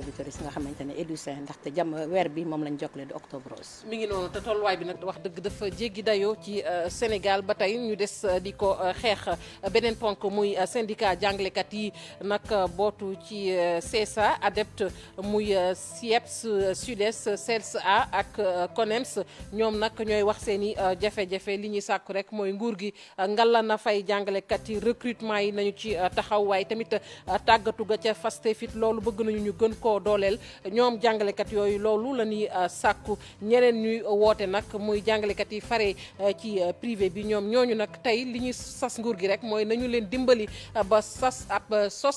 auditeurs yi nga xamante ne Edoucin ndaxte weer bi moom lañ jokkale di octobre rose. mi ngi noonu te tolluwaay bi nag wax dëgg dafa jéggi dayoo ci Sénégal ba tey ñu des di ko xeex beneen ponk muy syndicat jàngalekat yi nag bootu ci CSA ADEPT muy SIEPS SUDES CELS-A ak CONEMS ñoom nag ñooy wax seen i jafe-jafe li ñuy sàkku rek mooy nguur gi ngalla na fay jàngalekat yi recrutement yi nañu ci taxaw waaye tamit tàggatu ga ca faste fit loolu bëgg nañu ñu gën koo dooleel ñoom jàngalekat yooyu loolu la ñuy sàkku ñeneen ñuy woote nag muy jàngalekat yi fare ci privé bi ñoom ñooñu nag tey li ñuy sas nguur gi rek mooy nañu leen dimbali ba sos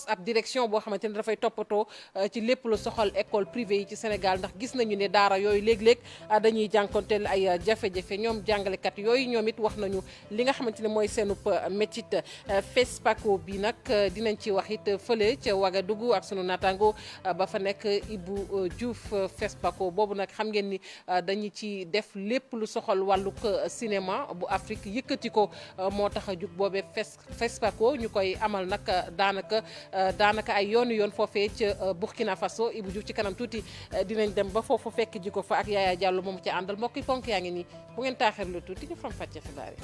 ab direction boo xamante ne dafay toppatoo ci lépp lu soxal école privée yi ci Sénégal ndax gis nañu ne daara yooyu léeg-léeg dañuy jànkonteel ay jafe-jafe ñoom jàngalekat yooyu ñoom it wax nañu li nga xamante ne mooy seenub métit FESPACO bi nag dinañ ci wax it fële ca Ouagadougou ak sunu naataango ba fa nekk Ibou Diouf. FESPACO boobu nag xam ngeen ni dañu ci def lépp lu soxal wàllug cinéma bu Afrique yëkkati ko moo tax a jug boobee FESPACO ñu koy amal nag daanaka ay yoon foofee ca Burkina Faso Ibou Diouf ci kanam tuuti dinañ dem ba foofu fekk ji ko fa ak Yaya Diallo moom ci àndal mbokki ponk yaa ngi nii bu ngeen taaxirlu tuuti ñu fam fàcce xibaar yi.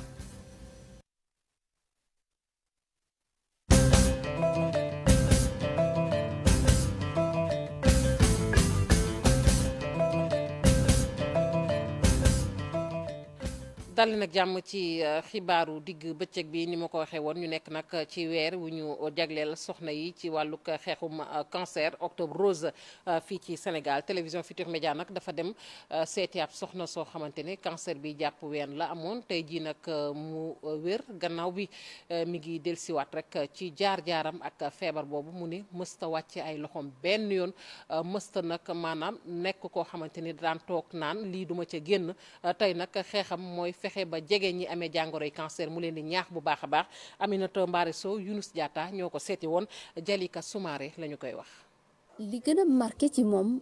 dalli nag jàmm ci xibaaru digg bëccëg bi ni ma ko waxee woon ñu nekk nag ci weer wu ñu jagleel soxna yi ci wàllug xeexum cancer octobre rose fii ci Sénégal télévision Futurs Médias nag dafa dem seeti ab soxna soo xamante ne cancer bi jàpp ween la amoon tey jii nag mu wér gannaaw bi mi ngi dellusiwaat rek ci jaar-jaaram ak feebar boobu mu ne mësta wàcce ay loxoom benn yoon mësta nag maanaam nekk koo xamante ni daan toog naan lii duma ca génn tey nag xeexam mooy fexe ba jege ñi amee jàngoroy cancer mu leen di ñaax bu baax a baax Aminata Mbaare Sow Younous Diatta ñoo ko seeti woon Jalika Soumaré la ñu koy wax. li gën a marqué ci moom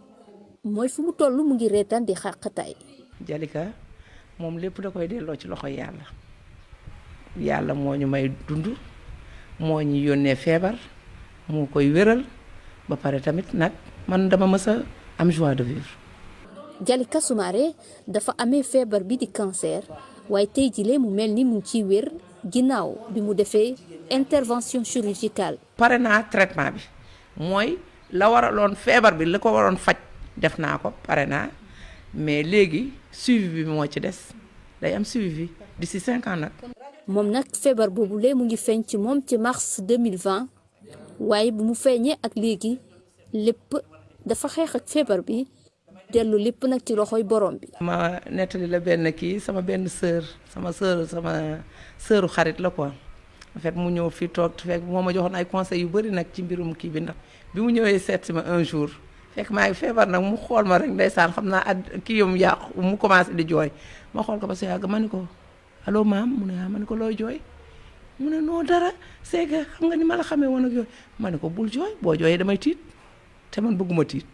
mooy fu mu toll mu ngi reetaan di xàqataay. Jalika moom lépp da koy delloo ci loxo yàlla moo ñu may dund moo ñu yónnee feebar moo koy wéral ba pare tamit nag man dama mës a am joie de vivre. Jalika Soumaré dafa amee feebar bi di cancer waaye tey jile mu mel ni mu ngi ciy wér ginnaaw bi mu defee intervention chirurgicale. pare naa traitement bi mooy la waraloon feebar bi la ko waroon faj def naa ko pare naa mais léegi suivi bi moo ci des day am suivi d'ici 5 ans nag. moom nag feebar boobule mu ngi feeñ ci moom ci mars 2020 waaye bu mu feeñee ak léegi lépp dafa xeex ak feebar bi. dellu lépp nag ci loxoy borom bi. ma nettali la benn kii sama benn sama sœuru xarit la quoi en fait mu ñëw fii toog fekk moo ma joxoon ay conseils yu bëri nag ci mbirum kii bi ndax bi mu ñëwee seet si ma un jour fekk maa ngi feebar nag mu xool ma rek ndeysaan xam naa kii yam yàqu mu commencé di jooy ma xool ko ba sa yàgg ma ni ko allo maam mu ne ma ni ko looy jooy mu ne non dara c'est que xam nga ni ma la xamee woon ak yooyu ma ne ko bul jooy boo jooyee damay tiit te man bëgguma tiit.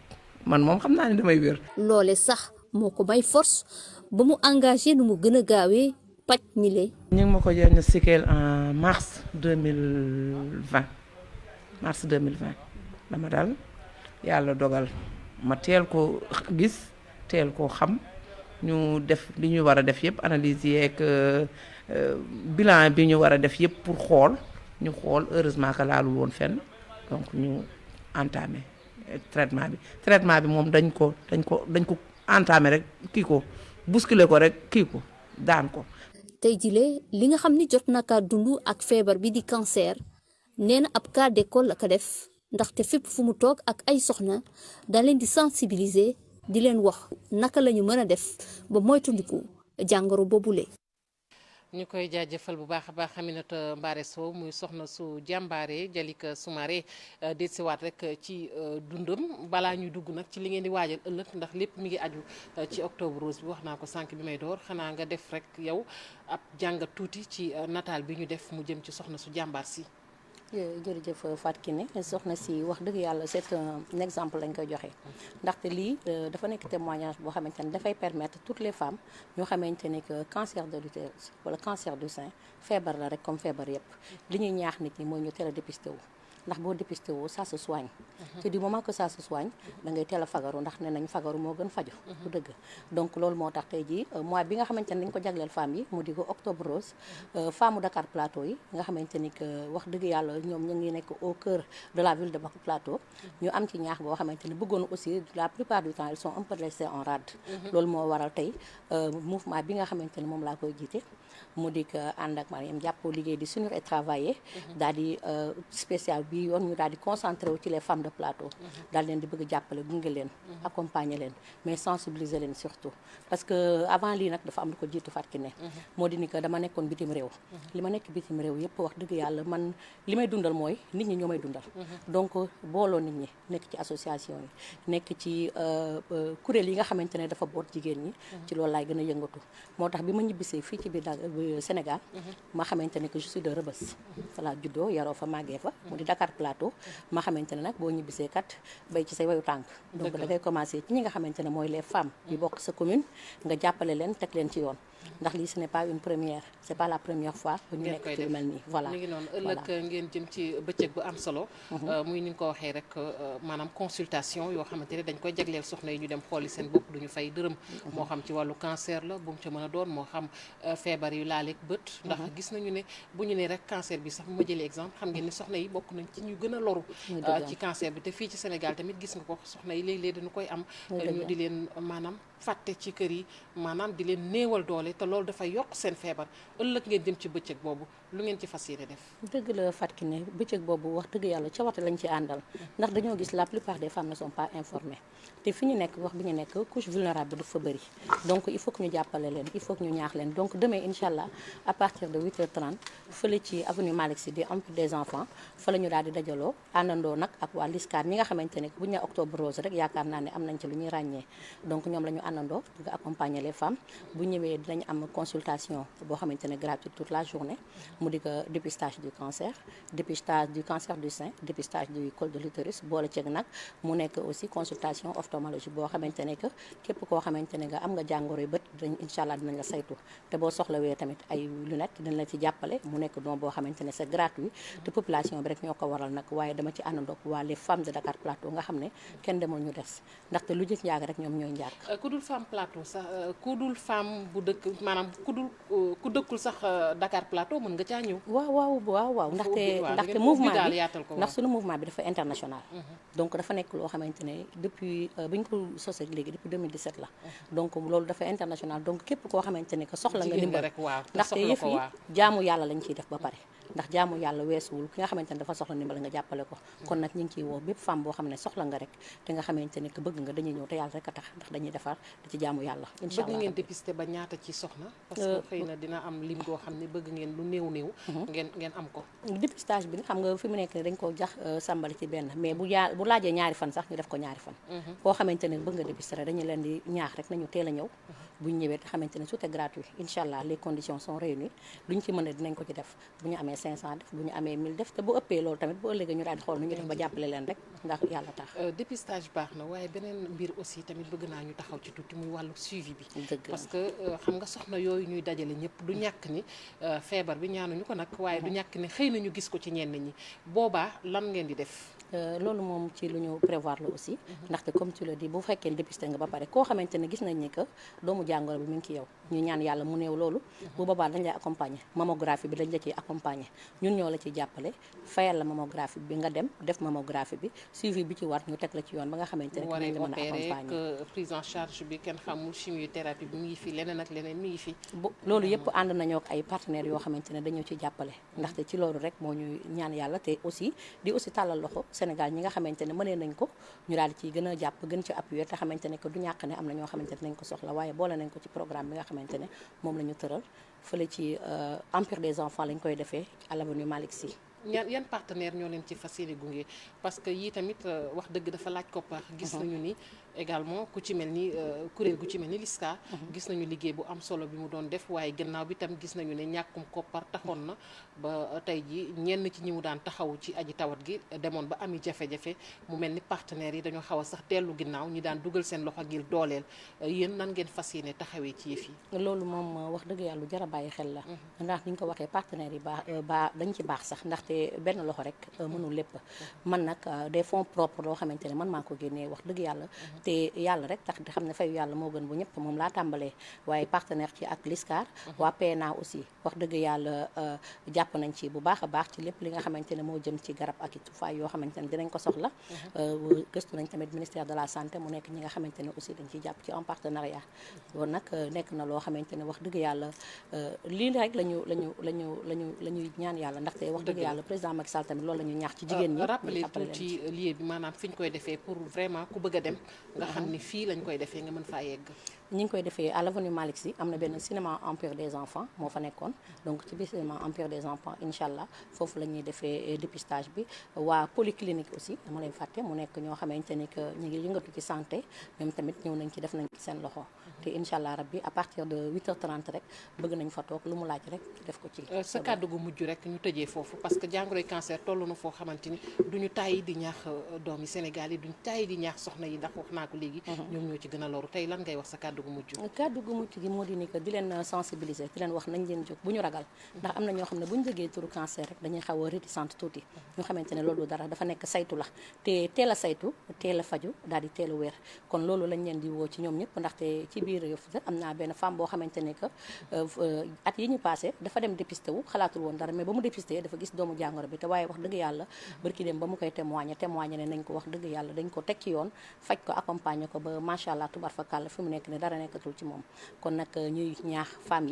man moom xam naa ne damay wér. loole sax moo ko may force ba mu engagé nu mu gën a gaawee paj mi le. ñu ngi ma ko diagnostiqué en mars 2020 dama dal yàlla dogal ma teel ko gis teel koo xam ñu def li ñu war a def yëpp analyse yeeg bilan bi ñu war a def yëpp pour ñu xool heureusement que laalul woon fenn donc ñu entamé. traitement bi moom dañ ko entamé rek kii ko bousculer ko rek kii ko daan ko. tey jile li nga xam ni jot na kaa dund ak feebar bi di cancer nee na ab cas d'école la ko def ndaxte fépp fu mu toog ak ay soxna da leen di sensibiliser di leen wax naka la ñu mën a def ba moytandiku jàngoro boobule. ñu koy jaajëfal bu baax a baax Aminata Mbaare Sow muy soxna su jàmbaare Jalika Soumaré dellusiwaat rek ci dundam balaa ñuy dugg nag ci li ngeen di waajal ëllëg ndax lépp mi ngi aju ci octobre rose bi wax naa ko sànq bi may door xanaa nga def rek yow ab jàngat tuuti ci nataal bi ñu def mu jëm ci soxna su jàmbaar si. jërëjëf Fatou Kiné soxna si wax dëgg yàlla c'est un exemple lañ koy joxe ndaxte lii dafa nekk témoignage boo xamante ne dafay permettre toutes les femmes ñoo xamante ne que cancer de l'utérus wala cancer du sein feebar la rek comme feebar yëpp li ñuy ñaax nit ñi mooy ñu teel a dépisté wu ndax boo dépisté woo ça se soigne te du moment que ça se soigne da ngay teel a fagaru ndax nee nañ fagaru moo gën faju du dëgg donc loolu moo tax tey jii mois bi nga xamante ne dañ ko jagleel femmes yi mu di ko octobre rose femme Dakar Plateau yi nga xamante ni que wax dëgg yàlla ñoom ñu ngi nekk au cœur de la ville de Dakar Plateau ñu am ci ñaax boo xamante ne bëggoon aussi la plupart du temps ils sont un peu laissés en rade loolu moo waral tey mouvement bi nga xamante ne moom laa koy jiite mu di ko ànd ak Mariam jàppoo liggéey di s'unir et travailler daal di spécial bi yoon ñu daal di concentré wu ci les femmes de plateau daal leen di bëgg jàppale gunge leen accompagner leen mais sensibiliser leen surtout parce que avant lii nag dafa am lu ko jiitu Fatou ne moo di ni que dama nekkoon bitim réew li ma nekk bitim réew yëpp wax dëgg yàlla man li may dundal mooy nit ñi ñoo may dundal donc booloo nit ñi nekk ci association yi nekk ci kuréel yi nga xamante ne dafa boot jigéen ñi ci loolu laay gën a yëngatu moo tax bi ma ñibbisee fii ci biir Sénégal ma xamante ne que je suis de Rebeuss fa laa juddoo yaroo fa màggee fa mu di Dakar Plateau ma xamante ne nag boo ñibbisee kat bay ci say wayu tànk donc da ngay commencer ci ñi nga xamante ne mooy les femmes yi bokk sa commune nga jàppale leen teg leen ci yoon ndax lii ce n'est pas une première c'est pas la première fois bu ñu nekk ci lu mel nii voilà mi ngi noonu ëllëg ngeen jëm ci bëccëg bu am solo muy ni nga ko waxee rek maanaam consultation yoo xamante ne dañ koy jagleel soxna yi ñu dem xooli seen bopp duñu fay dërëm moo xam ci wàllu cancer la bu mu ca mën a doon moo xam feebar yu laaleeg bët ndax gis nañu ne bu ñu ne rek cancer bi sax bu ma jëlee exemple xam ngeen ni soxna yi bokk nañ ci ñu gën a loru ci cancer bi te fii ci Sénégal tamit gis nga ko soxna yi léeg-léeg dañu koy am ñu di leen maanaam fàtte ci kër yi maanaam di leen néewal doole te loolu dafay yokk seen feebar ëllëg ngeen jëm ci bëccëg boobu lu ngeen ci fas yéene def dëgg la Fatou ne bëccëg boobu wax dëgg yàlla cawarte lañ ci àndal ndax dañoo gis la plupart des femmes ne sont pas informées te fi ñu nekk wax bi ñu nekk couche vulnérable bi dafa bëri donc il faut que ñu jàppale leen il faut que ñu ñaax leen donc demain incha allah à partir de 8h30 fële ci avenue Malick Sy di Empire des enfants fa la ñu daal di dajaloo àndandoo nag ak waa LISCAR ñi nga xamante ne bu ñu nee octobre rose rek yaakaar naa ne am nañ ci lu ñuy ràññee donc ñoom la ñu àndandoo nga accompagner les femmes bu ñëwee dinañ am consultation boo xamante ne gratuite toute la journée mu di ko dépistage du cancer dépistage du cancer du sein dépistage du col de l'utérus boole ceeg nag mu nekk aussi consultation ophtalmologie boo xamante ne que képp koo xamante ne nga am nga jàngoro yu bët dañ incha allah dinañ la saytu te boo soxlawee tamit ay lunettes dinañ la ci jàppale mu nekk don boo xamante ne c'est gratuit te population bi rek ñoo ko waral nag waaye dama ci àndandoog waa les femmes de Dakar Plateau nga xam ne kenn demul ñu des ndaxte lu jëkk njaag rek ñoom ñooy njaag ku dul femme plateau sax ku dul femme bu dëkk maanaam ku dëkkul sax Dakar Plateau mën nga caa ñëw waaw ndaxte mouvement bi ndax suñu mouvement bi dafa international donc dafa nekk loo xamante ne depuis bi ñu ko sosee léegi depuis 2017 la donc loolu dafa international donc képp koo xamante ne que soxla nga ndimbal ndaxte yëf yi jaamu yàlla lañ ciy def ba pare ndax jaamu yàlla weesuwul ki nga xamante ne dafa soxla ndimbal nga jàppale ko kon nag ñu ngi ciy woo bépp femme boo xam ne soxla nga rek te nga xamante ne que bëgg nga dañuy ñëw te yàlla rek a tax ndax dañuy defar di ci jaamu yàlla incha allah bëgg ngeen dépister ba ñaata ci soxna parce que xëy na dina am lim goo xam ne bëgg ngeen lu néew ngeen am ko dépistage bi xam nga fi mu nekk ne dañ ko jax sàmbali ci benn mais bu laajee ñaari fan sax ñu def ko ñaari fan koo xamante ne bëgg nga dépister dañu leen di ñaax rek nañu teel a ñëw bu ñu ñëwee te xamante ne tout est gratuit incha allah les conditions sont réunies luñ ci mën a dinañ ko ci def bu ñu amee 500 def bu ñu amee 1000 def te bu ëppee loolu tamit bu ëllëgee ñu daal di xool nu ñu def ba jàppale leen rek ndax yàlla tax dépistage baax na waaye beneen mbir aussi tamit bëgg naa ñu taxaw ci tuuti muy wàllu suivi bi parce que xam nga soxna yooyu ñuy dajale ñëpp du ñàkk ni feebar bi ñaanuñu ko nag waaye du ñàkk ni xëy na ñu gis ko ci ñenn ñi boobaa lan ngeen di def loolu moom ci lu ñu prévoir la aussi ndaxte comme tu le dis bu fekkee dépisté nga ba pare koo xamante ne gis nañ ni que doomu jàngoro bi mi ngi ci yow ñu ñaan yàlla mu néew loolu bu boobaa dañ lay accompagner mammographie bi dañ la ciy accompagner ñun ñoo la ciy jàppale fayal la mammographie bi nga dem def mammographie bi suivi bi ci war ñu teg la ci yoon ba nga xamante ne dinañ la mën a accompagner prise en charge bi kenn xamul chimiothérapie bi mi ngi fi leneen ak leneen mi ngi fi loolu yëpp ànd nañoo ak ay partenaires yoo xamante ne dañoo ci jàppale ndaxte ci loolu rek moo ñuy ñaan yàlla te aussi di aussi tàllal loxo Sénégal ñi nga xamante ne mënee nañ ko ñu daal di ciy gën a jàpp gën ci appuyer te xamante ne que du ñàkk ne am na ñoo xamante ne nañ ko soxla waaye boole nañ ko ci programme bi nga xamante ne moom la ñu tëral fële ci Empire des enfants lañ koy defee à l'avenue Malick Sy yan partenaire ñoo leen ci fas yéene gunge parce que yii tamit wax dëgg dafa laaj koppar gis nañu ni également ku ci mel ni kuréel gu ci mel ni LISCA gis nañu liggéey bu am solo bi mu doon def waaye gannaaw bi tam gis nañu ne ñàkkum koppar taxoon na ba tey ji ñenn ci ñi mu daan taxaw ci aji tawat gi demoon ba ami jafe-jafe mu mel ni partenaires yi dañoo xaw a sax dellu ginnaaw ñi daan dugal seen loxo ngir dooleel yéen nan ngeen fas yéene taxawee ci yëf yi loolu moom wax dëgg yàlla lu jar a bàyyi xel la ndax ni ñu ko waxee partenaires yi baax dañ ci baax sax ndaxte ndaxte benn loxo rek mënul lépp man nag des fonds propres loo xamante ne man maa ko génnee wax dëgg yàlla te yàlla rek tax di xam ne fayu yàlla moo gën bu ñëpp moom laa tàmbalee waaye partenaire ci ak l'ISCAR waa PNA aussi wax dëgg yàlla jàpp nañ ci bu baax a baax ci lépp li nga xamante ne moo jëm ci garab ak i tufaay yoo xamante ne dinañ ko soxla gëstu nañ tamit ministère de la santé mu nekk ñi nga xamante ne aussi dañ ciy jàpp ci en partenariat loolu nag nekk na loo xamante ne wax dëgg yàlla lii rek la ñuy ñaan yàlla ndaxte wax dëgg yàlla président Macky Sall tamit loolu la ñu ñaax ci jigéen ñi rappelé tuuti lieu bi maanaam fi ñu koy defee pour vraiment ku bëgg a dem nga xam ni fii lañ koy defee nga mën faa yegg ñi ngi koy defee à l'avenue Malick Sy am na benn cinéma Empire des enfants moo fa nekkoon donc ci biir cinéma Empire des enfants incha allah foofu la ñuy defee dépistage bi waa polyclinique aussi dama lay fàtte mu nekk ñoo xamante ni que ñu ngi yëngatu ci santé ñoom tamit ñëw nañ ci def nañ ci seen loxo te incha allah rabbi à partir de 8h30 rek bëgg nañ fa toog lu mu laaj rek def ko ci sa kàddu gu mujj rek ñu tëjee foofu parce que jàngoroy cancer toll na foo xamante ni duñu tàyyi di ñaax doomi Sénégal yi duñu tàyyi di ñaax soxna yi ndax wax naa ko léegi ñoom ñoo ci gën a loru tey lan ngay wax sa kàddu gu mujj gi moo di ni que di leen sensibiliser di leen wax nañ leen jóg bu ñu ragal ndax am na ñoo xam ne bu ñu déggee turu cancer rek dañuy xaw a réticente tuuti ñu xamante ne loolu dara dafa nekk saytu la te teel a saytu teel a faju daal di teel a wér kon loolu lañ leen di woo ci ñoom ñëpp ndaxte ci biir am naa benn femme boo xamante ne que at yi ñu passé dafa dem dépisté wu xalaatul woon dara mais ba mu dépisté dafa gis doomu jàngoro bi te waaye wax dëgg yàlla barki dem ba mu koy témoigné ne nañ ko wax dëgg yàlla dañ ko teg ci yoon faj ko accompagner ko ba macha allah tubar fa kàll fi mu nekk ne dara nekkatul ci moom kon nag ñuy ñaax femmes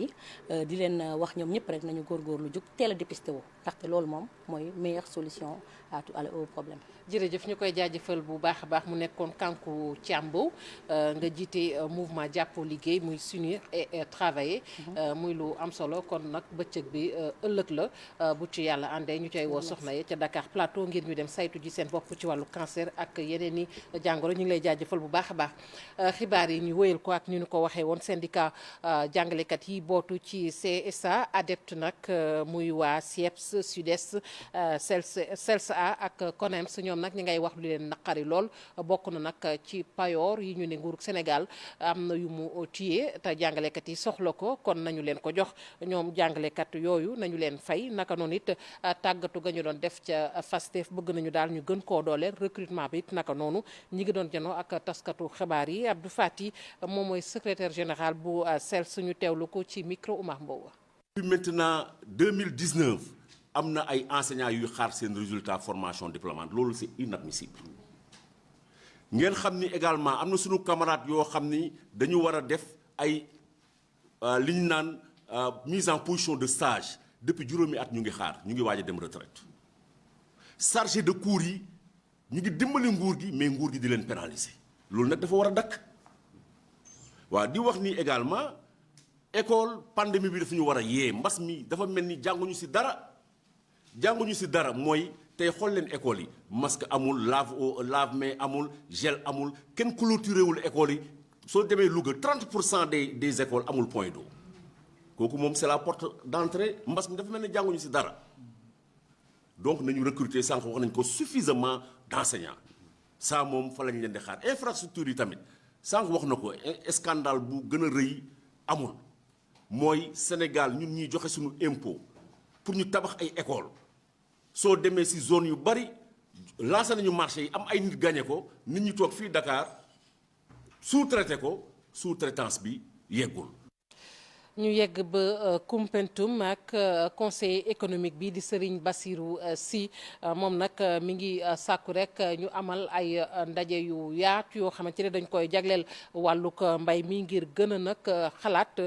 yi di leen wax ñoom ñëpp rek nañu góorgóorlu jug teel a dépisté wu ndaxte loolu moom mooy meilleure solution au problème. jërëjëf ñu koy jaajëfal bu baax a baax mu nekkoon Kankou Thiambo nga jiite mouvement jàppoo liggéey muy s'unir et travailler muy lu am solo kon nag bëccëg bi ëllëg la bu ci yàlla àndee ñu cay woo soxna yi ca Dakar Plateau ngir ñu dem saytu ji seen bopp ci wàllu cancer ak yeneen i jàngoro ñu ngi lay jaajëfal bu baax a baax xibaar yi ñu wëyal ko ak ñu ko waxee woon syndicat jàngalekat yi bootu ci CSA ADEPT nag muy waa SIEPS SUDES CELSA ak CONEMS ñoom nag ñi ngay wax lu leen naqari lool bokk na nag ci payoor yi ñu ne nguurug Sénégal am na yu mu téye te jàngalekat yi soxla ko kon nañu leen ko jox ñoom jàngalekat yooyu nañu leen fay naka noonu it tàggatu ga ñu doon def ca FASTEF bëgg nañu daal ñu gën koo dooleel recrutement bi it naka noonu ñi ngi doon janoo ak taskatu xibaar yi Abdou Fati moom mooy secrétaire général bu CELS ñu teewlu ko ci micro Oumar Mbow. Maintenant 2019 am na ay enseignants yuy xaar seen résultat formation diplômante loolu c'est inadmissible ngeen xam ni également am na suñu camarades yoo xam ni dañu war a def ay li ñu naan mise en position de stage depuis juróomi at ñu ngi xaar ñu ngi waaj a dem retraite chargé de cours yi ñu ngi dimbali nguur gi mais nguur gi di leen pénaliser loolu nag dafa war a dakk waaw di wax ni également école pandémie bi dafa ñu war a yee mbas mi dafa mel ni jànguñu ci dara mooy tey xool leen école yi masque amul lave-mains amul gel amul kenn clôturé wul école yi soo demee Louga 30% des écoles amul point d'eau kooku moom c'est la porte d'entrée mbas mi dafa mel ni jànguñu ci dara donc nañu recruter sànq wax nañ ko suffisamment d'enseignants ça moom fa lañ leen di xaar infrastructure yi tamit sànq wax na ko scandale bu gën a rëy amul mooy Sénégal ñun ñuy joxe suñu impôt pour ñu tabax ay école soo demee ci zone yu bari lancé nañu marché yi am ay nit gagné ko nit ñi toog fii Dakar sous-traité ko sous-traitance bi yeggul. ñu yegg ba Koumpentoum ak conseiller économique bi di Serigne Bassirou Sy moom nag mi ngi sàkku rek ñu amal ay ndaje yu yaatu yoo xamante ne dañ koy jagleel wàllug mbay mi ngir gën a nag xalaat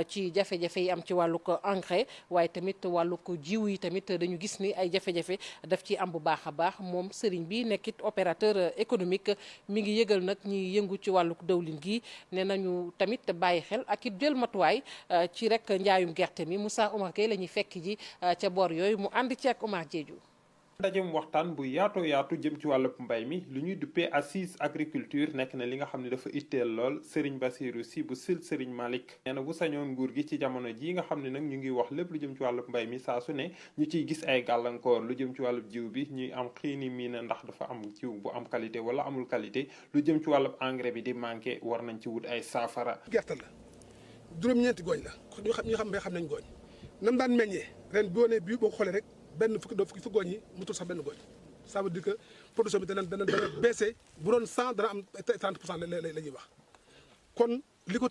ci jafe-jafe yi am ci wàllug engrais waaye tamit wàllug jiw yi tamit dañu gis ni ay jafe-jafe daf ci am bu baax a baax moom Serigne bi nekkit opérateur économique mi ngi yëgal nag ñi yëngu ci wàllug dawlin gi ne nañu tamit bàyyi xel ak it jël matuwaay ci rek njaayum gerte mi Moussa Oumar Gueye la ñuy fekk ji ca boor yooyu mu ànd ci ak Oumar Diédhiou. ndajem waxtaan bu yaatoo yaatu jëm ci wàllub mbay mi lu ñuy duppee assise agriculture nekk na li nga xam ne dafa itteel lool Serigne Bassirou Sy bu sil Serigne Malick nee na bu sañoon nguur gi ci jamono ji nga xam ne nag ñu ngi wax lépp lu jëm ci wàllub mbay mi saa su ne ñu ciy gis ay gàllankoor lu jëm ci wàllub jiw bi ñuy am xiini mii na ndax dafa am jiw bu am qualité wala amul qualité lu jëm ci wàllub engrais bi di manqué war nañ ci wut ay saafara. gerte la juróom-ñeenti gooñ la ñu xam bay xam nañ gooñ nam daan meññee ren boo nee bii boo ko xoolee rek benn fukki gooñ yi mutul sax benn gooñ ça veut dire que production bi dana baissé bu doon 100 dana am 30% la ñuy wax kon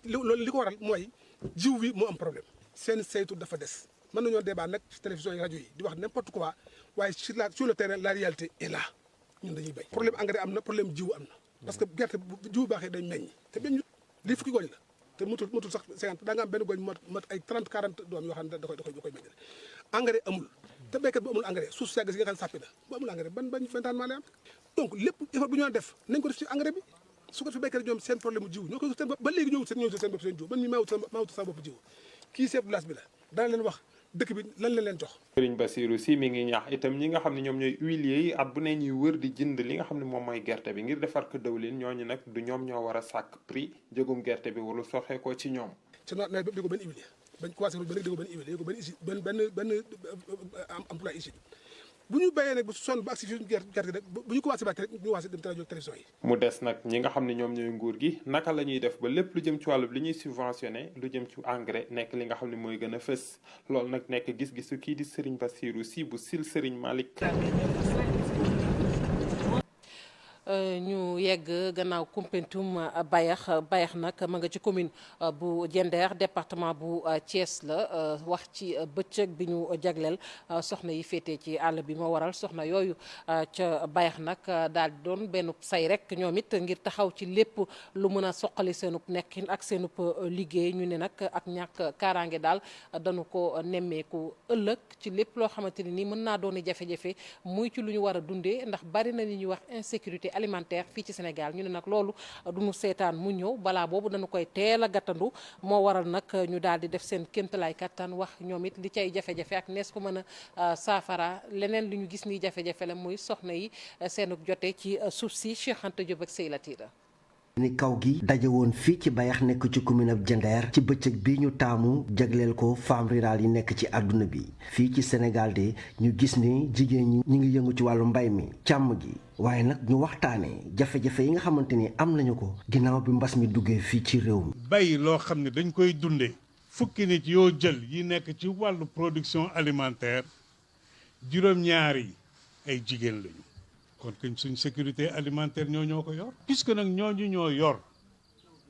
loolu li ko waral mooy jiw bi moo am problème seen saytu dafa des mën nañoo débat nag ci télévision yi rajo yi di wax n'importe quoi waaye sur le terrain la réalité est là ñun dañuy béy problème engrais am na problème jiw am na parce que gerte jiw baaxee day meññ te meññut lii fukki gooñ la te mutul sax 50 da nga am benn gooñ mat ay 30 40 doom yoo xam ne da koy meññale engrais amul te béykat bu amul engrais suuf si yàgg si nga xam ne sàppi na bu amul engrais ban fentaan lay am donc lépp effort bu ñu def nañ ko def ci engrais bi su ko defee béykat ñoom seen problème mu jiw ñoo koy seen bopp ba léegi ñoo wut seen bopp seen jiw man mi maa wut sa bopp jiw kii chef de village bi la dana leen wax dëkk bi lan la leen jox. Serigne Bassirou Sy mi ngi ñaax itam ñi nga xam ne ñoom ñooy huiliers yi at bu ne ñuy wër di jënd li nga xam ne moom mooy gerte bi ngir defar ko dëwlin ñooñu nag du ñoom ñoo war a sàkk prix jëgum gerte bi wala soxee ko ci ñoom. ci nawet bépp di ko benn huilier bañ commencé ba léegi di ko benn huilier di ko benn usine benn emploi usine bu ñu béyee nag ba sonn ba agsi fi gerte gi rek bu ñu commencé bàcc rek ñu commencé dem rajo télévision yi. mu des nag ñi nga xam ne ñoom ñooy nguur gi naka la ñuy def ba lépp lu jëm ci wàllu li ñuy subventionné lu jëm ci engrais nekk li nga xam ne mooy gën a fës loolu nag nekk gis-gisu kii di Serigne Bassirou Sy bu Sil Serigne Malick. ñu yegg gannaaw Koumpentoum Bayax nag ma nga ci commune bu Diender département bu Thiès la wax ci bëccëg bi ñu jagleel soxna yi féetee ci àll bi moo waral soxna yooyu ca Bayax nag daal di doon benn say rek ñoom it ngir taxaw ci lépp lu mën a soqali seenub nekkin ak seenub liggéey ñu ne nag ak ñàkk kaaraange daal dañu ko nemmeeku ëllëg ci lépp loo xamante ne nii mën naa dooni jafe-jafe muy ci lu ñu war a dundee ndax bari na li ñuy wax insécurité alimentaire fii ci Sénégal ñu ne nag loolu duñu seetaan mu ñëw balaa boobu dañu koy teel a gàttandu moo waral nag ñu daal di def seen kéemtalaay kattan wax ñoom it li cay jafe-jafe ak nees ko mën a saafara leneen li ñu gis nii jafe-jafe la muy soxna yi seenug jote ci suuf si Cheikh Anta Diop ak Sey Latira ni kaw gi daje woon fii ci Bayax nekk ci commune ab Diender ci bëccëg bi ñu taamu jagleel ko femmes rurales yi nekk ci àdduna bi fii ci Sénégal de ñu gis ni jigéen ñi ñu ngi yëngu ci wàllu mbay mi càmm gi waaye nag ñu waxtaanee jafe-jafe yi nga xamante ni am nañu ko ginnaaw bi mbas mi duggee fii ci réew mi. bay loo xam ne dañ koy dundee fukki nit yoo jël yi nekk ci wàllu production alimentaire juróom-ñaari yi ay jigéen lañu. kon kañ suñu sécurité alimentaire ñoo ko yor puisque nag ñooñu ñoo yor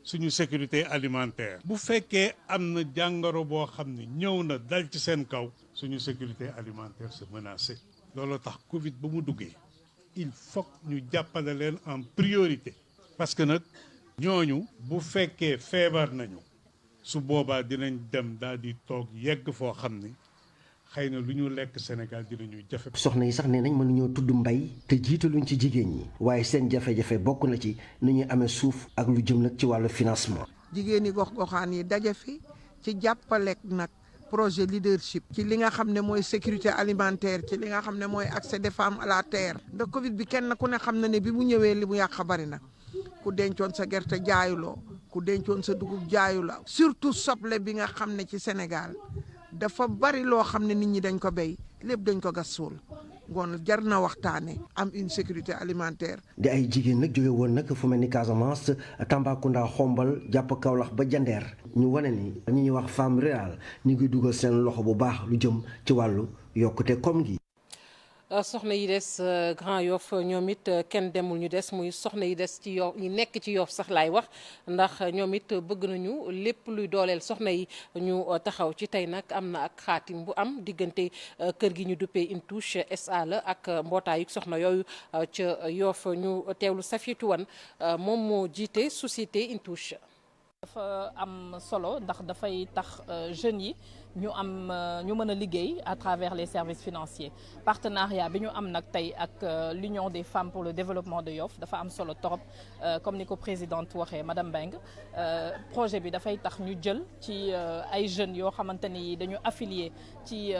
suñu sécurité alimentaire bu fekkee am na jàngoro boo xam ne ñëw na dal ci seen kaw suñu sécurité alimentaire c'est menacé loolu tax Covid ba mu duggee il faut ñu jàppale leen en priorité parce que nag ñooñu bu fekkee feebar nañu su boobaa dinañ dem daal di toog yegg foo xam ni xëy na lu ñu lekk Sénégal dinañu jafe. soxna yi sax nee nañ mënuñoo tudd mbay te jiitaluñ ci jigéen ñi waaye seen jafe-jafe bokk na ci ni ñuy amee suuf ak lu jëm nag ci wàllu financement. jigéen ñi gox-goxaan yi daje fi ci jàppaleek nag projet leadership ci li nga xam ne mooy sécurité alimentaire ci li nga xam ne mooy accès des femmes à la terre. ndax Covid bi kenn ku ne xam na ne bi mu ñëwee li mu yàq bari na ku dencoon sa gerte jaayuloo ku dencoon sa dugub jaayuloo surtout soble bi nga xam ne ci Sénégal. dafa bari loo xam ne nit ñi dañ ko béy lépp dañ ko gas suul ngoon jar na waxtaane am une sécurité alimentaire. di ay jigéen nag jóge woon nag fu mel ni Casamance Tambacounda Xombal jàpp Kaolack ba Diender ñu wane ni ñi ñuy wax femme rurale ñu ngi dugal seen loxo bu baax lu jëm ci wàllu yokkute koom gi. soxna yi des Grand Yoff ñoom it kenn demul ñu des muy soxna yi des ci Yoff ñi nekk ci Yoff sax laay wax ndax ñoom it bëgg nañu lépp luy dooleel soxna yi ñu taxaw ci tey nag am na ak xaatim bu am diggante kër gi ñu duppee Une Touche SA la ak mbootaayu soxna yooyu ca Yoff ñu teewlu Safiatou Wane moom moo jiite société Une Touche. dafa am solo ndax dafay tax jeunes yi ñu mën a liggéey à travers les services financiers partenariat bi ñu am nag tey ak l'Union des femmes pour le développement de Yoff dafa am solo trop comme ni ko présidente waxee madame Mbengue projet bi dafay tax ñu jël ci ay jeunes yoo xamante ni dañu affilié ci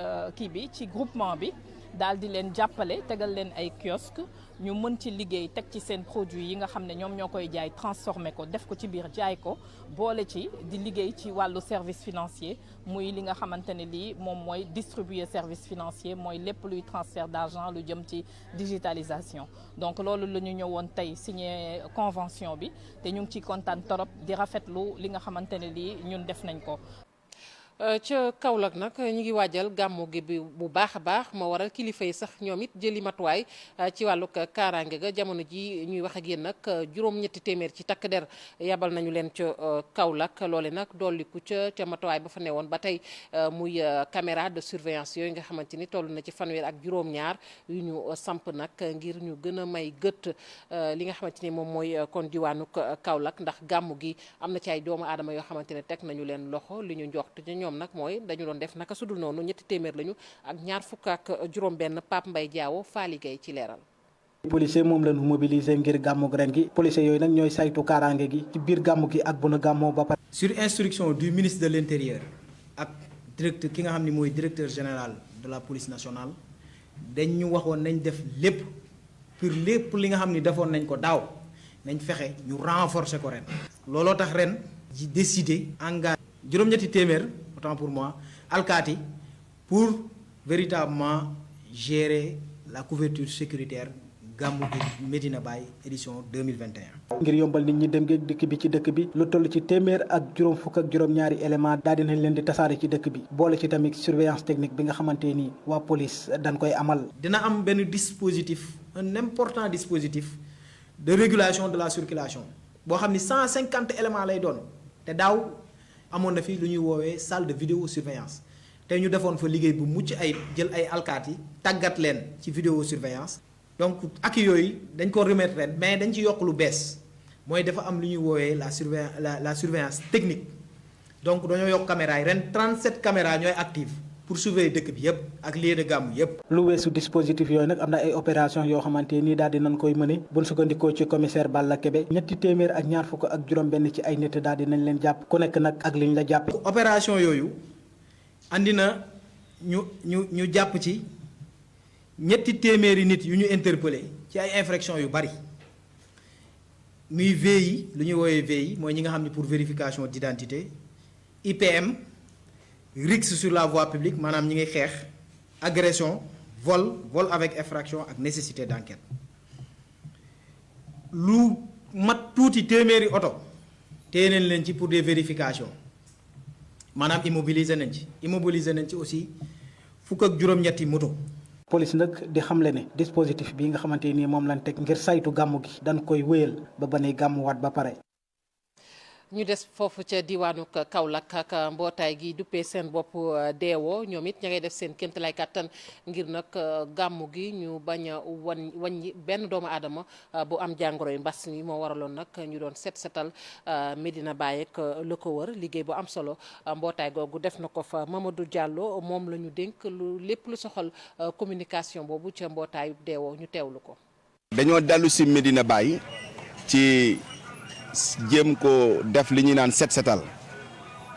ci groupement bi daal di leen jàppale tegal leen ay kiosque ñu mën ci liggéey teg ci seen produit yi nga xam ne ñoom ñoo koy jaay transformé ko def ko ci biir jaay ko boole ci di liggéey ci wàllu service financier muy li nga xamante ne lii moom mooy distribuer service financier mooy lépp luy transfert d'argent lu jëm ci digitalisation donc loolu la ñu ñëwoon tey signé convention bi te ñu ngi ciy kontaan torop di rafetlu li nga xamante ne lii ñun def nañ ko. ca Kaolack nag ñu ngi waajal gàmmu gi bi bu baax a baax moo waral kilifa yi sax ñoom it jëli matuwaay ci wàllug kaaraange ga jamono ji ñuy wax ak yéen nag juróom-ñetti téeméer ci takk der yabal nañu leen ca Kaolack loole nag dolliku ca matuwaay ba fa newoon ba tey muy caméra de surveillance yooyu nga xamante ni toll na ci fanweer ak juróom-ñaar yu ñu samp nag ngir ñu gën a may gët li nga xamante ni moom mooy kon diwaanu Kaolack ndax gàmmu gi am na ci ay doomu aadama yoo xamante ne teg nañu leen loxo li ñu njoxt ñoom nag mooy dañu doon def naka sudul noonu ñetti téeméer lañu ak ñaar fukk ak juróom-benn Pape Mbaye Diawo Faly Gueye ci leeral. policier moom lañu mobiliser ngir gàmmu ren gi policier yooyu nag ñooy saytu kaaraange gi ci biir gàmmu gi ak bu na gàmmoo ba pare. sur instruction du ministre de l'intérieur ak directeur ki nga xam ne mooy directeur général de la police nationale dañ ñu waxoon nañ def lépp pour lépp li nga xam ne defoon nañ ko daaw nañ fexe ñu renforcer ko ren. looloo tax ren ji décider engagé juróom-ñetti téeméer autant pour moi alkaati pour véritablement gérer la couverture sécuritaire gàmmu gi Medina Baye édition 2021. ngir yombal nit ñi dem geeg dëkk bi ci dëkk bi lu toll ci téeméer ak juróom fukk ak juróom-ñaari élément daal dinañ leen di tasaare ci dëkk bi boole ci tamit surveillance technique bi nga xamante ni waa police dañ koy amal. dina am benn dispositif un important dispositif de régulation de la circulation boo xam ni 150 éléments lay doon te daaw amoon na fi lu ñuy woowee salle de vidéosurveillance te ñu defoon fa liggéey bu mucc ay jël ay alkaati tàggat leen ci vidéosurveillance. donc ak yooyu dañ ko remettre ren mais dañ ci yokk lu bees mooy dafa am lu ñuy woowee la surveillance technique donc dañoo yokk caméra yi ren 37 caméras ñooy actives pour surveiller dëkk bi yëpp ak lieu de gàmmu yëpp. lu weesu dispositif yooyu nag am na ay opération yoo xamante nii daal di nañ koy mëne buñ sukkandikoo ci commissaire Balla Kébé ñetti téeméer ak ñaar fukk ak juróom-benn ci ay nit daal di nañ leen jàpp ku nekk nag ak liñ la jàpp. opération yooyu andi na ñu jàpp ci. ñetti téeméeri nit yu ñu interpellé ci ay infractions yu bari muy VI lu ñuy woowee VI mooy ñi nga xam ne pour vérification d'identité IPM rixe sur la voie publique maanaam ñi ngi xeex agression vol avec effraction ak nécessité d'enquête lu mat tuuti téeméeri oto téye nañ leen ci pour des vérifications maanaam immobiliser nañ ci aussi fukk ak juróom-ñetti moto. police nag di xamle ne dispositif bi nga xamante ni moom lañ teg ngir saytu gàmmu gi dañ koy wéyal ba banee gàmmuwaat ba pare. ñu des foofu ca diwaanu Kaolack ak mbootaay gi duppee seen bopp deewoo ñoom it ña ngay def seen kéemtalaay kàttan ngir nag gàmmu gi ñu bañ a wàññi benn doomu aadama bu am jàngoro yu mbas mi moo waraloon nag ñu doon setal Medina Baye ak lu ko wër liggéey bu am solo mbootaay googu def na ko fa Mamadou Diallo moom la ñu dénk lu lépp lu soxal communication boobu ca mbootaayu deewoo ñu teewlu ko. dañoo dellu si Medina Baye ci. jéem ko def li ñuy naan setal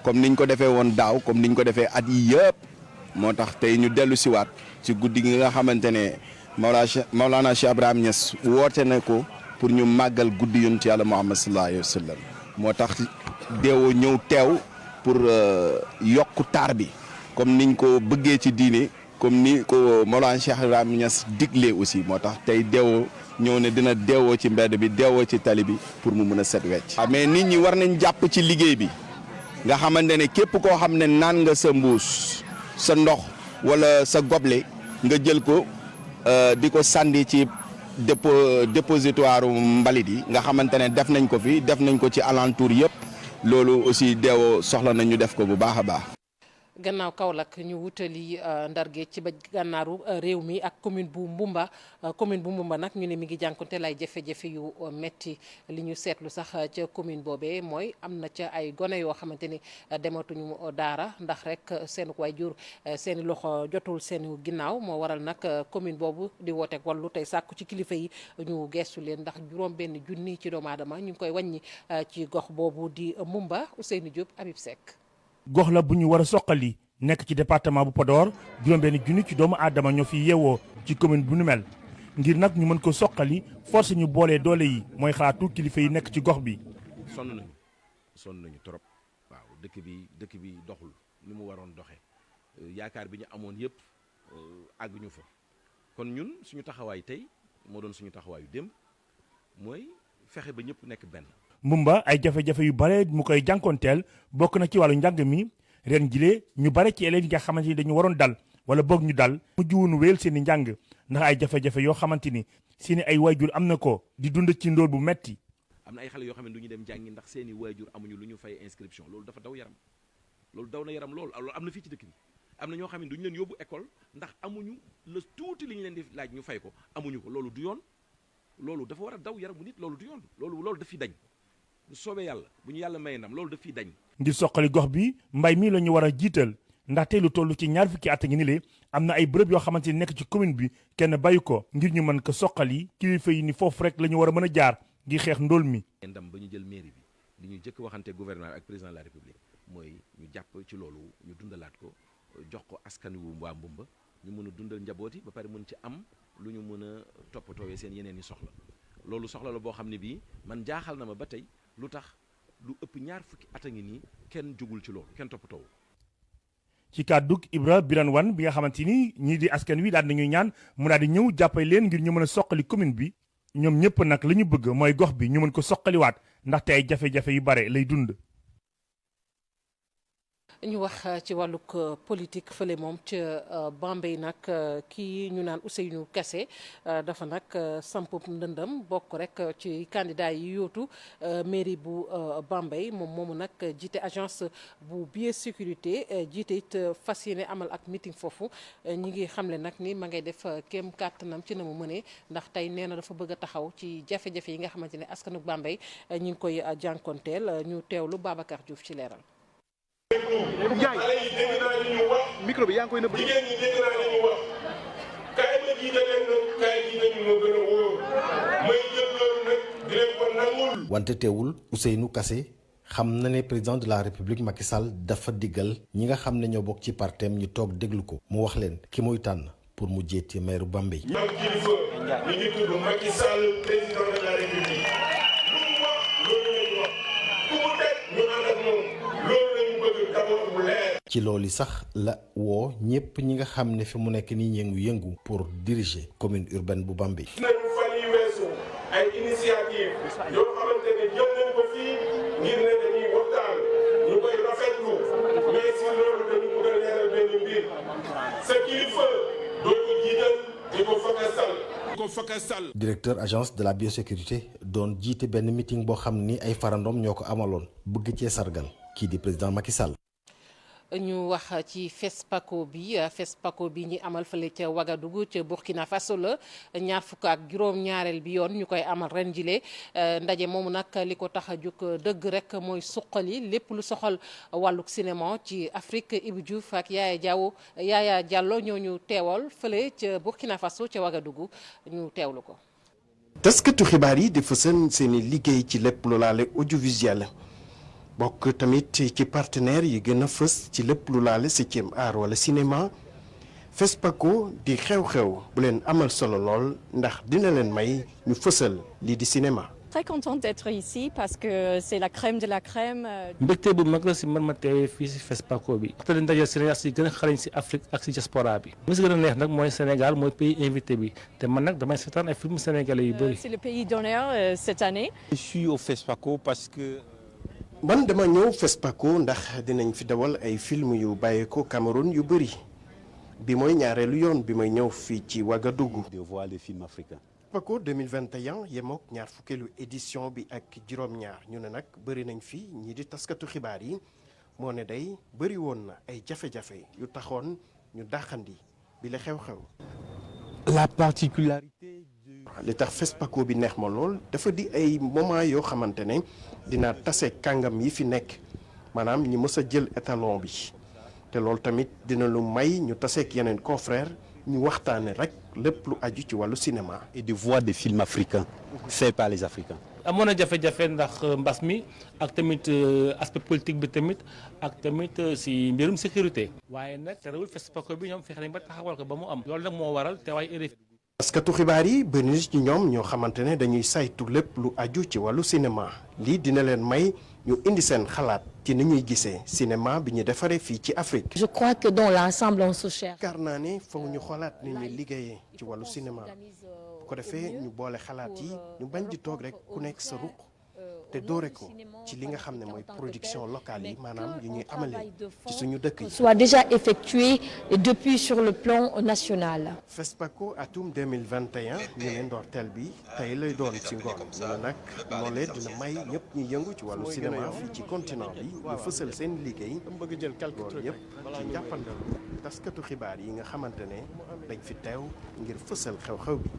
comme niñ ko defee woon daaw comme niñ ko defee at yi yëpp moo tax tey ñu dellu siwaat ci guddi gi nga xamante ne Maolana Cheikh Ibrahim Niass woote na ko pour ñu màggal guddi yonent Yàlla Muhammad sallallahu alayhi wa sallam moo tax deewoo ñëw teew pour yokku taar bi comme niñ ko bëggee ci diine comme ni ko Maolana Cheikh Ibrahim Niass diglee aussi moo tax tey deewoo ñëw ne dina deewoo ci mbedd bi deewoo ci tali bi pour mu mën a set wecc mais nit ñi war nañ jàpp ci liggéey bi nga xamante ne képp koo xam ne naan nga sa mbuus sa ndox wala sa gobelet nga jël ko di ko sànni ci dépositoire mbalit yi nga xamante ne def nañ ko fi def nañ ko ci alentour yëpp loolu aussi deewoo soxla nañ ñu def ko bu baax a baax. gannaaw Kaolack ñu wutali ndarge ci ba gànnaaru réew mi ak commune bu Mbumba nag ñu ne mi ngi jànkonte lay jafe-jafe yu metti li ñu seetlu sax ca commune boobee mooy am na ca ay gone yoo xamante ni dematuñu daara ndax rek seen waajur seeni loxo jotul seen ginnaaw moo waral nag commune boobu di wooteek wallu tey sàkku ci kilifa yi ñu gestu leen ndax juróom benn junni ci doomu aadama ñu ngi koy wàññi ci gox boobu di Mbumba Ousseynou Diop Habib Seck. gox la bu ñu war a soqali nekk ci département bu Podor juróom-benn junni ci doomu aadama ñoo fi yeewoo ci commune bu nu mel ngir nag ñu mën ko soqali force ñu boolee doole yi mooy xalaatu kilifa yi nekk ci gox bi. sonn nañu trop waaw dëkk bi doxul ni mu waroon doxee yaakaar bi ñu amoon yëpp àgguñu fa kon ñun suñu taxawaay tey moo doon suñu taxawaayu démb mooy fexe ba ñëpp nekk benn. Mbumba ay jafe-jafe yu bare mu koy jànkoonteel bokk na ci wàllu njàng mi ren jilee ñu bare ci élèves yi nga xamante ni dañu waroon dal wala boog ñu dal mujj woon wéyal seen i njàng ndax ay jafe-jafe yoo xamante ni seeni ay waajur am na ko di dund ci ndóol bu metti am na ay xale yoo xam ne du ñu dem jàngi ndax seeni waajur amuñu lu ñu fay inscription loolu dafa daw yaram loolu daw na yaram loolu am na fii ci dëkk bi am na ñoo xam ne du ñu leen yóbbu école ndax amuñu la tuuti li ñu leen di laaj ñu fay ko amuñu ko loolu du yoon loolu dafa war a daw yaramu nit loolu du yoon loolu daf fi dañ bu soobee yàlla bu ñu yàlla may ndam loolu daf fi dañ. ngir soqali gox bi mbay mi la ñu war a jiital ndaxte lu toll ci ñaar fukki at ngi ni le am na ay bërëb yoo xamante ni nekk ci commune bi kenn bàyyi ko ngir ñu mën ko soqali kilifa yi ni foofu rek la ñu war a mën a jaar ngir xeex ndóol mi. ndam ba ñu jël mairie bi li ñu jëkk waxante gouvernement ak président de la république mooy ñu jàpp ci loolu ñu dundalaat ko jox ko askan wu waa Mbumba ñu mën a dundal njaboot yi ba pare mën ci am lu ñu mën a toppatoowee seen yeneen i soxla loolu soxla la boo xam ne bii man jaaxal na ma ba tey lu tax lu ëpp ñaar fukki at a ngi nii kenn jógul ci loolu kenn toppatoowu. ci kàddug Ibra Birane Wane bi nga xamante ni ñii di askan wi daal nañuy ñaan mu daal di ñëw jàppale leen ngir ñu mën a soqali commune bi ñoom ñëpp nag la ñu bëgg mooy gox bi ñu mën ko soqaliwaat ndaxte ay jafe-jafe yu bare lay dund. ñu wax ci wàllug politique fële moom ca Bambey nag kii ñu naan Ousseynou Kassé dafa nag samp ndëndam bokk rek ci candidat yi yootu mairie bu Bambey moom moomu nag jiite agence bu biosécurité jiite it fas yéene amal ak meeting foofu ñi ngi xamle nag ni ma ngay def kéem kàttanam ci na mu mënee ndax tey nee na dafa bëgg a taxaw ci jafe-jafe yi nga xamante ne askanu Bambey ñi ngi koy jànkonteel ñu teewlu Babacar Diouf ci leeral. xale yi dégg naa li ñu wax micro bi yaa ngi koy nëbb jigéen ñi dégg naa li ñu wax kaay ma jiite leen nag kaay jiite ñu moo gën a wóor may jël loolu nag di leen ko nangul. wante teewul Ousseynou Kassé xam na ne président de la république Macky Sall dafa diggal ñi nga xam ne ñoo bokk ci partem ñu toog déglu ko mu wax leen ki muy tànn pour mu jéete maire Bambey. ñoom kilifa ñu ngi tudd Macky Sall président de la république lu mu wax loolu lañu wax ku mu teg ñu ànd ak moom loolu lañu bëgg d'abord mu leer. ci loolu sax la woo ñépp ñi nga xam ne fi mu nekk nii yëngu-yëngu pour diriger commune urbaine bu Bambey. gis nañu fan yi weesu ay initiative yoo xamante ne jël nañ ko fii ngir ne dañuy waxtaan ñu koy rafetlu mais si loolu dañu bëgg a leeral benn mbir sa kilifa doo ko jiital di ko fakasal. directeur agence de la biosécurité doon jiite benn meeting boo xam ni ay farandoom ñoo ko amaloon bëgg cee sargal kii di président Macky Sall. ñu wax ci FESPACO bi ñi amal fële ca Ouagadougou ca Burkina Faso la ñaar fukk ak juróom-ñaareel bi yoon ñu koy amal ren jile ndaje moomu nag li ko tax a jóg dëgg rek mooy suqali lépp lu soxal wàlluk cinéma ci Afrique. Ibou Diouf ak Yaya Diallo ñoo ñu teewal fële ca Burkina Faso ca Ouagadougou ñu teewlu ko. taskatu xibaar yi di fësal seeni liggéey ci lépp lu laale audiovisuel bokk tamit ci partenaires yi gën a fës ci lépp lu laale 7e art wala cinéma FESPACO di xew-xew bu leen amal solo lool ndax dina leen may ñu fësal lii di cinéma. Très contente d'être ici parce que c'est la crème de la crème. mbégte bu mag la si man ma teewee fii si FESPACO bi. waxtaan nañu daje cinéastes yi gën a xarañ si Afrique ak si diaspora bi. li si gën a neex nag mooy Sénégal mooy pays invité bi te man nag damay seetaan ay film sénégalais yu bëri. C'est le pays d'honneur cette année. Je suis au FESPACO parce que. man dama ñëw FESPACO ndax dinañ fi dawal ay film yu bàyyeekoo Cameroun yu bëri bi mooy ñaareelu yoon bi may ñëw fii ci Ouagadougou. de voir les films africains. FESPACO 2021 yemook ñaar fukkeelu édition bi ak juróom-ñaar ñu ne nag bëri nañ fi ñii di taskatu xibaar yi moo ne day bëri woon na ay jafe-jafe yu taxoon ñu dàqandi bi la xew-xew. la particularité. li tax FESPACO bi neex ma lool dafa di ay moment yoo xamante ne dina tase kàngam yi fi nekk maanaam ñi mës a jël étalon bi te loolu tamit dina lu may ñu taseek yeneen confrères ñu waxtaane rek lépp lu aju ci wàllu cinéma. et de voir des films africains faits par les Africains. amoon na jafe-jafe ndax mbas mi ak tamit aspect politique bi tamit ak tamit si mbirum sécurité. waaye nag terewul FESPACO bi ñoom fexe nañ ba taxawal ko ba mu am. loolu nag moo waral teewaay RFI. taskatu xibaar yi bëri ci ñoom ñoo xamante ne dañuy saytu lépp lu aju ci wàllu cinéma lii dina leen may ñu indi seen xalaat ci ni ñuy gisee cinéma bi ñu defaree fii ci Afrique. Je crois que dans l'ensemble on se cherche. yaakaar naa ne foog ñu xoolaat ni ñuy liggéeyee ci wàllu cinéma bu ko defee ñu boole xalaat yi ñu bañ di toog rek ku nekk sa ruq te doore ko ci li nga xam ne mooy production locale yi maanaam yu ñuy amalee ci suñu dëkk yi. soit déjà effectué depuis sur le plan national. FESPACO atum 2021 ñu ne ndorteel bi tey lay doon ci ngoon ñu ne nag loolee dina may ñëpp ñuy yëngu ci wàllu cinéma fii ci continent bi ñu fësal seen liggéey loolu yëpp ci jàppandalu taskatu xibaar yi nga xamante ne dañ fi teew ngir fësal xew-xew bi.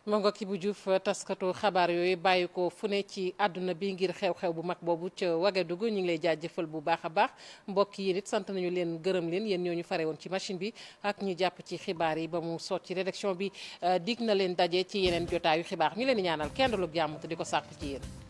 Mongo Kibou Diouf taskatu xabaar yooyu bàyyi ko fu ne ci àdduna bi ngir xew-xew bu mag boobu ca Ouagadougou ñu ngi lay jaajëfal bu baax a baax mbokk yi nit sant nañu leen gërëm leen yéen ñoo ñu fare woon ci machine bi ak ñu jàpp ci xibaar yi ba mu sotti ci rédaction bi dig na leen daje ci yeneen jotaayu xibaar ñu leen di ñaanal kenn du lu jàmm te di ko sàkku ci yéen.